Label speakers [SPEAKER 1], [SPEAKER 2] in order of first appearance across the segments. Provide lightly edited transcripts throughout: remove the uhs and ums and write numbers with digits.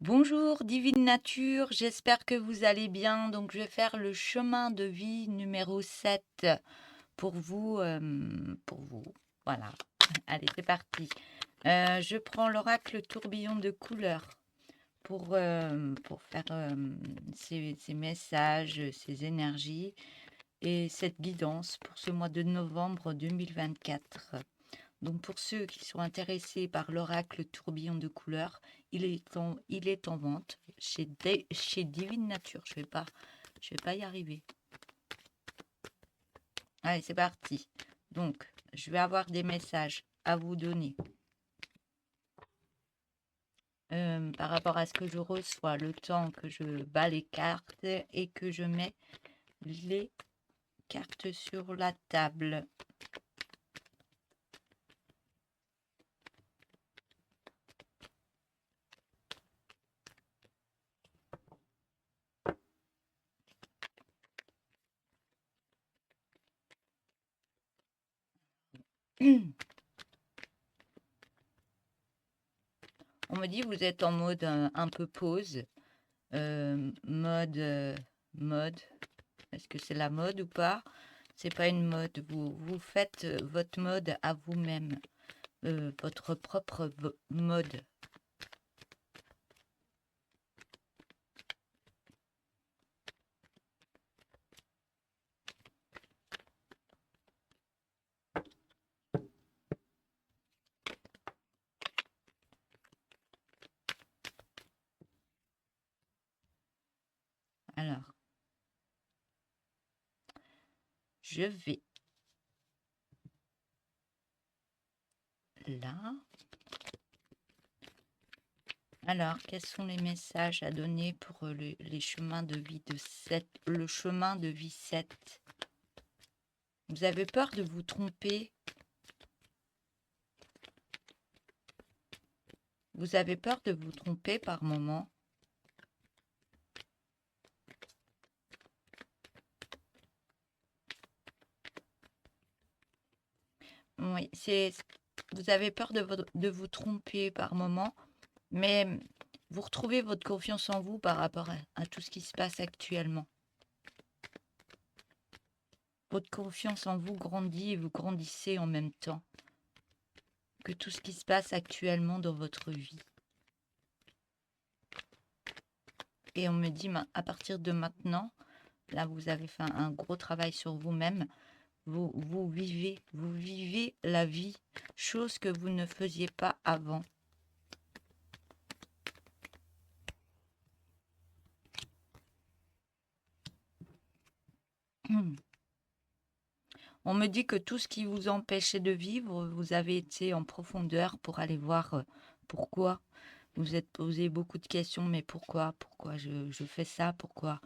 [SPEAKER 1] Bonjour Divine Nature, j'espère que vous allez bien. Donc je vais faire le chemin de vie numéro 7 pour vous. Voilà, allez c'est parti. Je prends l'oracle tourbillon de couleurs pour faire ces messages, ces énergies et cette guidance pour ce mois de novembre 2024. Donc pour ceux qui sont intéressés par l'oracle tourbillon de couleurs, il est en vente chez Divine Nature. Je vais pas y arriver. Allez, c'est parti. Donc, je vais avoir des messages à vous donner par rapport à ce que je reçois, le temps que je bats les cartes et que je mets les cartes sur la table. On me dit vous êtes en mode un peu pause, mode. Est-ce que c'est la mode ou pas? C'est pas une mode. Vous faites votre mode à vous-même, votre propre mode. Alors, je vais là. Alors, quels sont les messages à donner pour les chemins de vie de 7, le chemin de vie 7? Vous avez peur de vous tromper? Vous avez peur de vous tromper par moment? Oui, vous avez peur de vous tromper par moment, mais vous retrouvez votre confiance en vous par rapport à tout ce qui se passe actuellement. Votre confiance en vous grandit et vous grandissez en même temps que tout ce qui se passe actuellement dans votre vie. Et on me dit, à partir de maintenant, là vous avez fait un gros travail sur vous-même, vous vivez la vie, chose que vous ne faisiez pas avant. On me dit que tout ce qui vous empêchait de vivre, vous avez été en profondeur pour aller voir pourquoi. Vous êtes posé beaucoup de questions, mais pourquoi? Pourquoi je fais ça? Pourquoi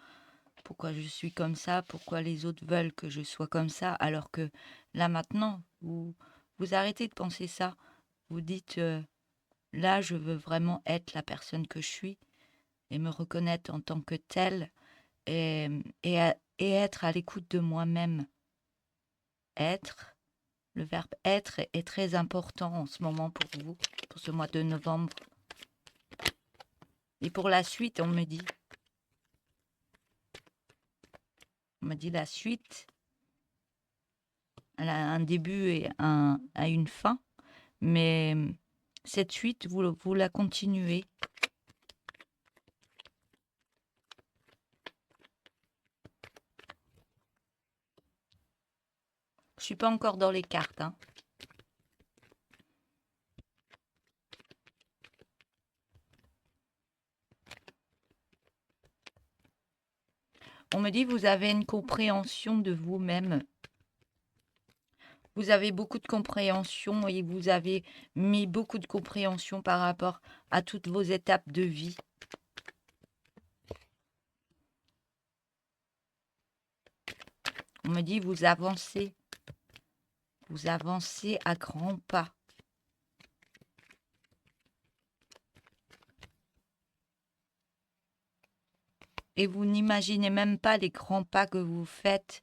[SPEAKER 1] je suis comme ça? Pourquoi les autres veulent que je sois comme ça? Alors que là maintenant, vous arrêtez de penser ça. Vous dites, là, je veux vraiment être la personne que je suis et me reconnaître en tant que telle et, et être à l'écoute de moi-même. Être. Le verbe être est très important en ce moment pour vous, pour ce mois de novembre. Et pour la suite, on me dit la suite, elle a un début et une fin, mais cette suite, vous la continuez. Je suis pas encore dans les cartes, hein. On me dit vous avez une compréhension de vous-même. Vous avez beaucoup de compréhension et vous avez mis beaucoup de compréhension par rapport à toutes vos étapes de vie. On me dit vous avancez à grands pas. Et vous n'imaginez même pas les grands pas que vous faites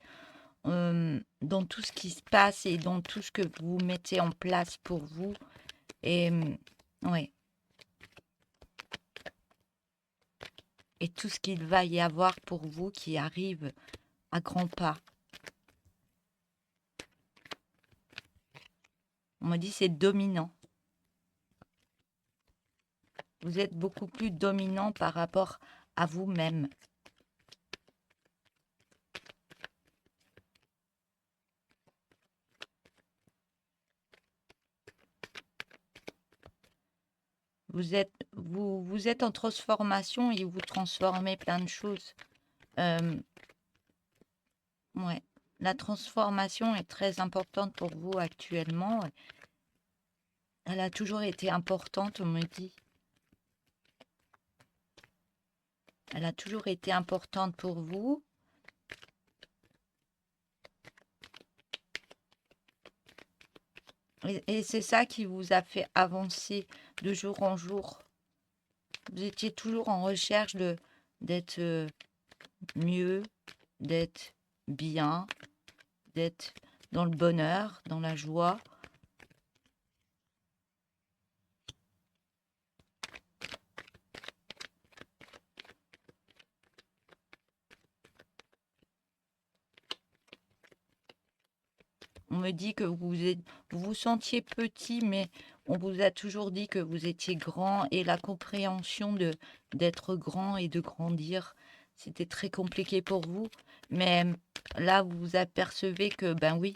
[SPEAKER 1] dans tout ce qui se passe et dans tout ce que vous mettez en place pour vous. Et ouais. et tout ce qu'il va y avoir pour vous qui arrive à grands pas. On me dit c'est dominant. Vous êtes beaucoup plus dominant par rapport à vous-même. Vous êtes en transformation et vous transformez plein de choses. Euh, ouais. La transformation est très importante pour vous actuellement. Elle a toujours été importante, on me dit. Elle a toujours été importante pour vous. Et c'est ça qui vous a fait avancer de jour en jour. Vous étiez toujours en recherche d'être mieux, d'être bien, d'être dans le bonheur, dans la joie. On me dit que vous vous sentiez petit, mais on vous a toujours dit que vous étiez grand et la compréhension d'être grand et de grandir, c'était très compliqué pour vous. Mais là, vous vous apercevez que, ben oui,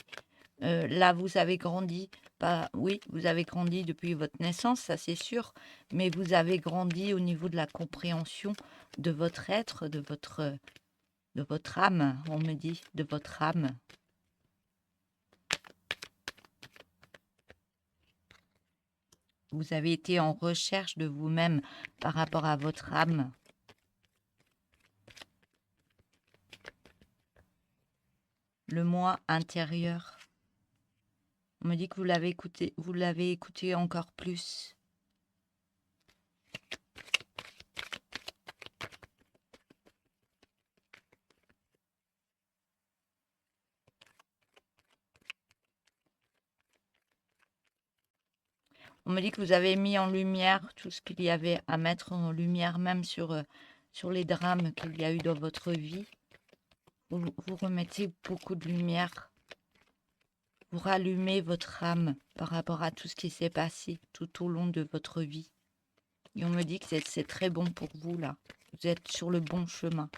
[SPEAKER 1] là, vous avez grandi. Pas, oui, vous avez grandi depuis votre naissance, ça c'est sûr, mais vous avez grandi au niveau de la compréhension de votre être, de votre âme, on me dit, de votre âme. Vous avez été en recherche de vous-même par rapport à votre âme. Le moi intérieur. On me dit que vous l'avez écouté encore plus. On me dit que vous avez mis en lumière tout ce qu'il y avait à mettre en lumière, même sur les drames qu'il y a eu dans votre vie. Vous remettez beaucoup de lumière. Vous rallumez votre âme par rapport à tout ce qui s'est passé tout au long de votre vie. Et on me dit que c'est très bon pour vous, là. Vous êtes sur le bon chemin.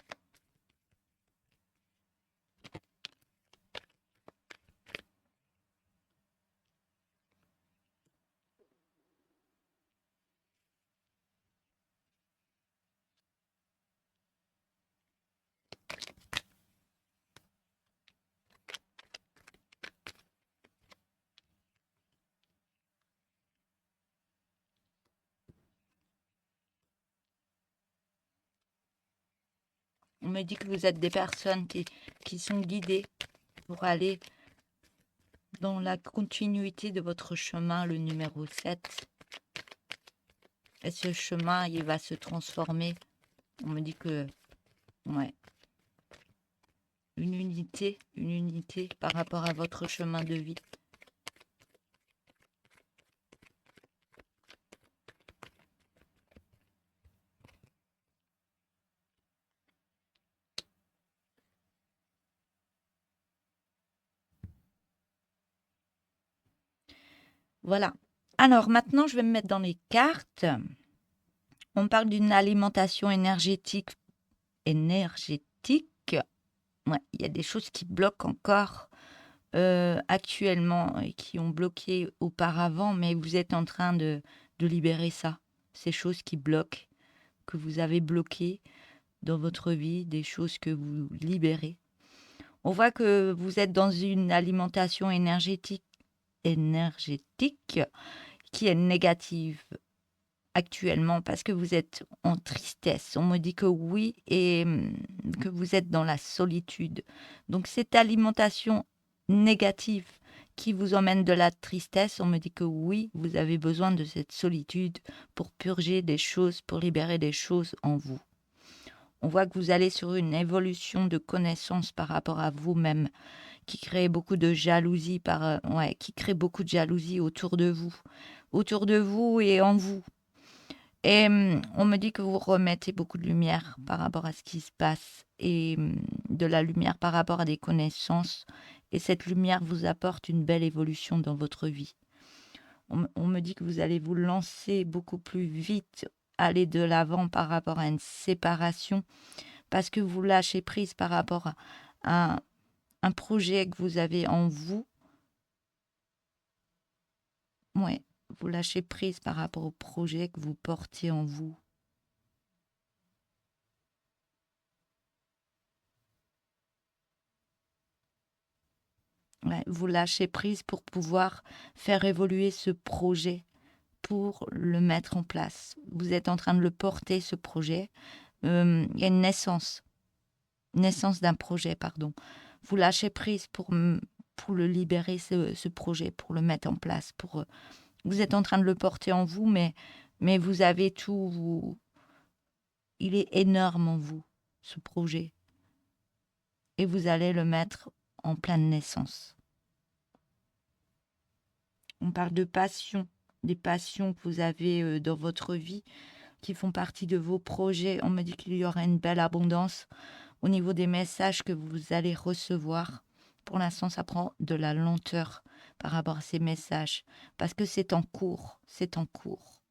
[SPEAKER 1] On me dit que vous êtes des personnes qui sont guidées pour aller dans la continuité de votre chemin, le numéro 7. Et ce chemin, il va se transformer. On me dit que, ouais, une unité par rapport à votre chemin de vie. Voilà. Alors maintenant, je vais me mettre dans les cartes. On parle d'une alimentation énergétique. Ouais, il y a des choses qui bloquent encore actuellement et qui ont bloqué auparavant, mais vous êtes en train de libérer ça. Ces choses qui bloquent, que vous avez bloquées dans votre vie, des choses que vous libérez. On voit que vous êtes dans une alimentation énergétique qui est négative actuellement parce que vous êtes en tristesse. On me dit que oui et que vous êtes dans la solitude. Donc cette alimentation négative qui vous emmène de la tristesse, on me dit que oui, vous avez besoin de cette solitude pour purger des choses, pour libérer des choses en vous. On voit que vous allez sur une évolution de connaissance par rapport à vous-même qui crée beaucoup de jalousie qui crée beaucoup de jalousie autour de vous et en vous. Et on me dit que vous remettez beaucoup de lumière par rapport à ce qui se passe et de la lumière par rapport à des connaissances. Et cette lumière vous apporte une belle évolution dans votre vie. On me dit que vous allez vous lancer beaucoup plus vite, aller de l'avant par rapport à une séparation, parce que vous lâchez prise par rapport à un projet que vous avez en vous. Ouais, vous lâchez prise par rapport au projet que vous portez en vous. Ouais, vous lâchez prise pour pouvoir faire évoluer ce projet, pour le mettre en place. Vous êtes en train de le porter, ce projet. Il y a une naissance d'un projet, pardon. Vous lâchez prise pour le libérer, ce projet, pour le mettre en place. Vous êtes en train de le porter en vous, mais vous avez tout. Il est énorme en vous, ce projet. Et vous allez le mettre en pleine naissance. On parle de passion, des passions que vous avez dans votre vie, qui font partie de vos projets. On me dit qu'il y aura une belle abondance au niveau des messages que vous allez recevoir. Pour l'instant, ça prend de la lenteur par rapport à ces messages, parce que c'est en cours, c'est en cours.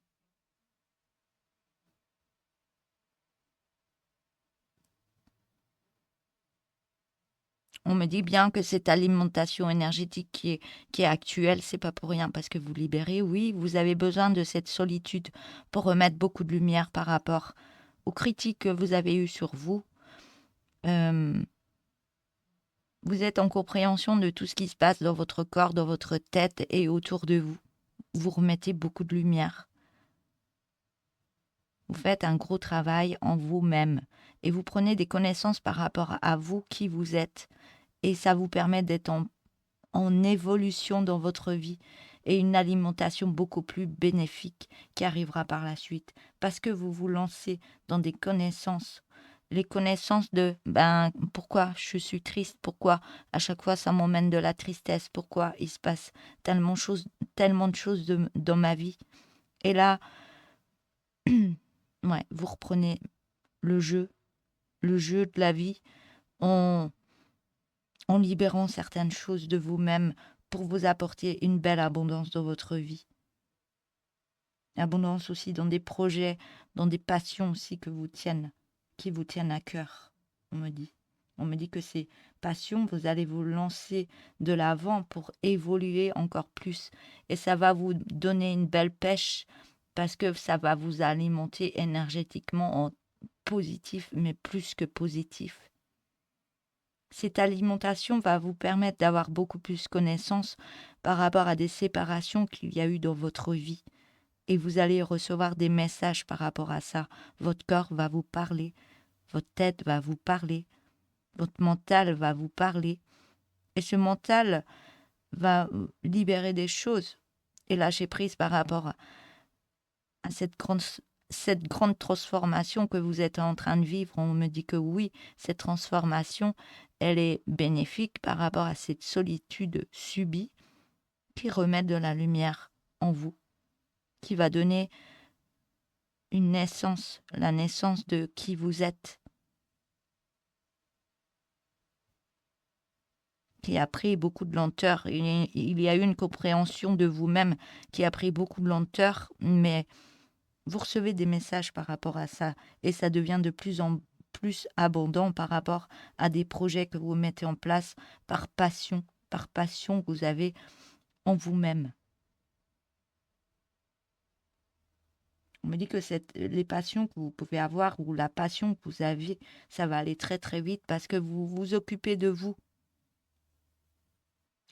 [SPEAKER 1] On me dit bien que cette alimentation énergétique qui est actuelle, c'est pas pour rien, parce que vous libérez, oui, vous avez besoin de cette solitude pour remettre beaucoup de lumière par rapport aux critiques que vous avez eues sur vous. Vous êtes en compréhension de tout ce qui se passe dans votre corps, dans votre tête et autour de vous. Vous remettez beaucoup de lumière. Vous faites un gros travail en vous-même et vous prenez des connaissances par rapport à vous, qui vous êtes. Et ça vous permet d'être en évolution dans votre vie et une alimentation beaucoup plus bénéfique qui arrivera par la suite. Parce que vous vous lancez dans des connaissances. Les connaissances de pourquoi je suis triste, pourquoi à chaque fois ça m'emmène de la tristesse, pourquoi il se passe tellement de choses dans ma vie. Et là, ouais, vous reprenez le jeu de la vie en, en libérant certaines choses de vous-même pour vous apporter une belle abondance dans votre vie. Abondance aussi dans des projets, dans des passions aussi qui vous tiennent à cœur, on me dit. On me dit que ces passions, vous allez vous lancer de l'avant pour évoluer encore plus. Et ça va vous donner une belle pêche parce que ça va vous alimenter énergétiquement en positif, mais plus que positif. Cette alimentation va vous permettre d'avoir beaucoup plus connaissance par rapport à des séparations qu'il y a eu dans votre vie. Et vous allez recevoir des messages par rapport à ça. Votre corps va vous parler, votre tête va vous parler, votre mental va vous parler. Et ce mental va libérer des choses et lâcher prise par rapport à cette grande transformation que vous êtes en train de vivre. On me dit que oui, cette transformation, elle est bénéfique par rapport à cette solitude subie qui remet de la lumière en vous, qui va donner une naissance, la naissance de qui vous êtes, qui a pris beaucoup de lenteur. Il y a eu une compréhension de vous-même qui a pris beaucoup de lenteur, mais vous recevez des messages par rapport à ça et ça devient de plus en plus abondant par rapport à des projets que vous mettez en place par passion que vous avez en vous-même. On me dit que les passions que vous pouvez avoir ou la passion que vous avez, ça va aller très très vite parce que vous vous occupez de vous.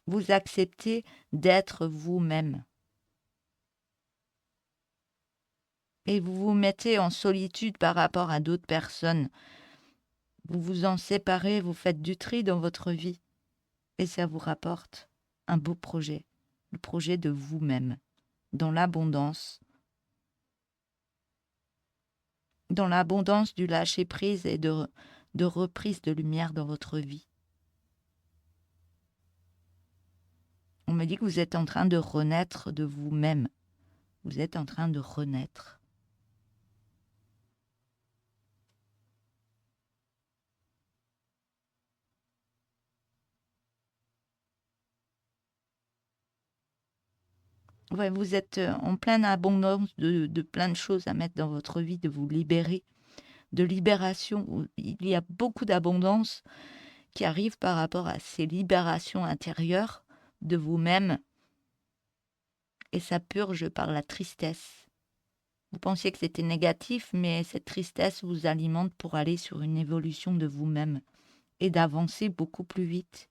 [SPEAKER 1] Vous acceptez d'être vous-même. Et vous vous mettez en solitude par rapport à d'autres personnes. Vous vous en séparez, vous faites du tri dans votre vie. Et ça vous rapporte un beau projet, le projet de vous-même, dans l'abondance du lâcher-prise et de reprise de lumière dans votre vie. On me dit que vous êtes en train de renaître de vous-même. Vous êtes en train de renaître. Ouais, vous êtes en pleine abondance de plein de choses à mettre dans votre vie, de vous libérer, de libération. Il y a beaucoup d'abondance qui arrive par rapport à ces libérations intérieures de vous-même et ça purge par la tristesse. Vous pensiez que c'était négatif, mais cette tristesse vous alimente pour aller sur une évolution de vous-même et d'avancer beaucoup plus vite.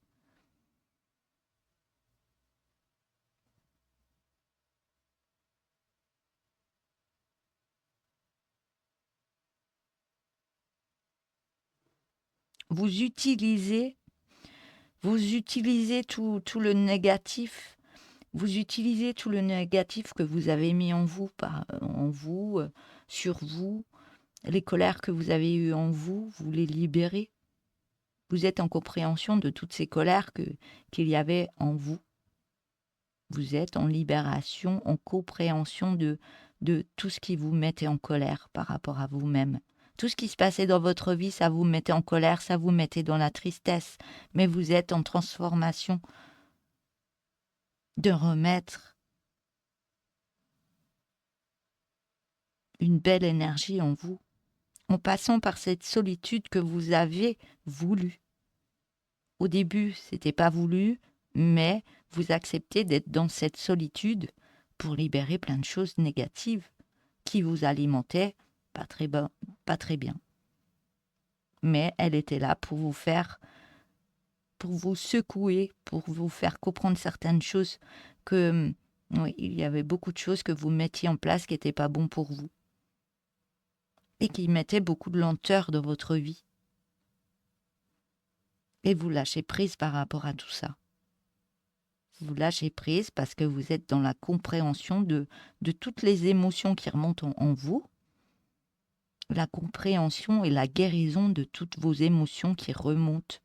[SPEAKER 1] Vous utilisez, vous utilisez tout le négatif. Vous utilisez tout le négatif que vous avez mis en vous, sur vous, les colères que vous avez eues en vous, vous les libérez. Vous êtes en compréhension de toutes ces colères qu'il y avait en vous. Vous êtes en libération, en compréhension de tout ce qui vous mettait en colère par rapport à vous-même. Tout ce qui se passait dans votre vie, ça vous mettait en colère, ça vous mettait dans la tristesse. Mais vous êtes en transformation de remettre une belle énergie en vous, en passant par cette solitude que vous avez voulu. Au début, c'était pas voulu, mais vous acceptez d'être dans cette solitude pour libérer plein de choses négatives qui vous alimentaient pas très bien. Mais elle était là pour vous secouer, pour vous faire comprendre certaines choses que, oui, il y avait beaucoup de choses que vous mettiez en place qui n'étaient pas bons pour vous et qui mettaient beaucoup de lenteur dans votre vie. Et vous lâchez prise par rapport à tout ça. Vous lâchez prise parce que vous êtes dans la compréhension de toutes les émotions qui remontent en vous, la compréhension et la guérison de toutes vos émotions qui remontent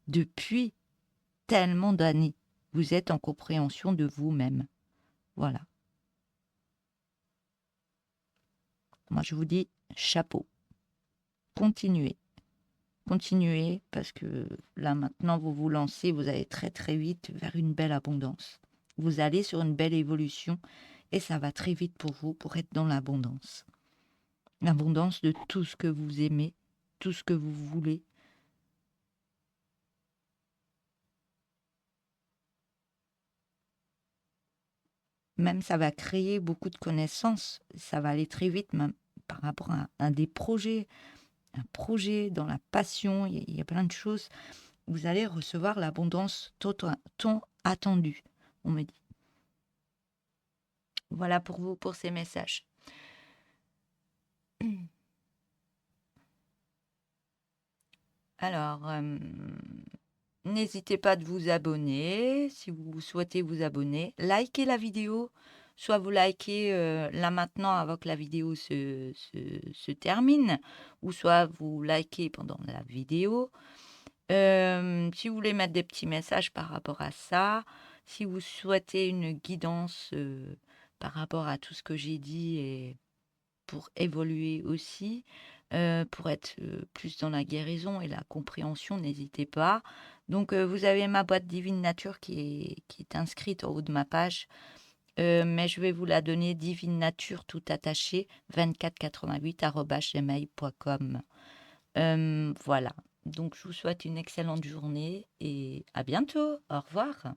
[SPEAKER 1] depuis tellement d'années. Vous êtes en compréhension de vous-même. Voilà. Moi, je vous dis chapeau. Continuez. Continuez parce que là, maintenant, vous vous lancez, vous allez très très vite vers une belle abondance. Vous allez sur une belle évolution et ça va très vite pour vous pour être dans l'abondance. L'abondance de tout ce que vous aimez, tout ce que vous voulez. Même ça va créer beaucoup de connaissances. Ça va aller très vite même par rapport à des projets. Un projet, dans la passion, il y a plein de choses. Vous allez recevoir l'abondance tant attendue, on me dit. Voilà pour vous, pour ces messages. Alors, n'hésitez pas de vous abonner si vous souhaitez vous abonner. Likez la vidéo, soit vous likez là maintenant avant que la vidéo se termine, ou soit vous likez pendant la vidéo. Si vous voulez mettre des petits messages par rapport à ça, si vous souhaitez une guidance par rapport à tout ce que j'ai dit et pour évoluer aussi, pour être plus dans la guérison et la compréhension, n'hésitez pas. Donc, vous avez ma boîte Divine Nature qui est inscrite en haut de ma page, mais je vais vous la donner, Divine Nature tout attaché, 2488@gmail.com. Voilà. Donc, je vous souhaite une excellente journée et à bientôt. Au revoir.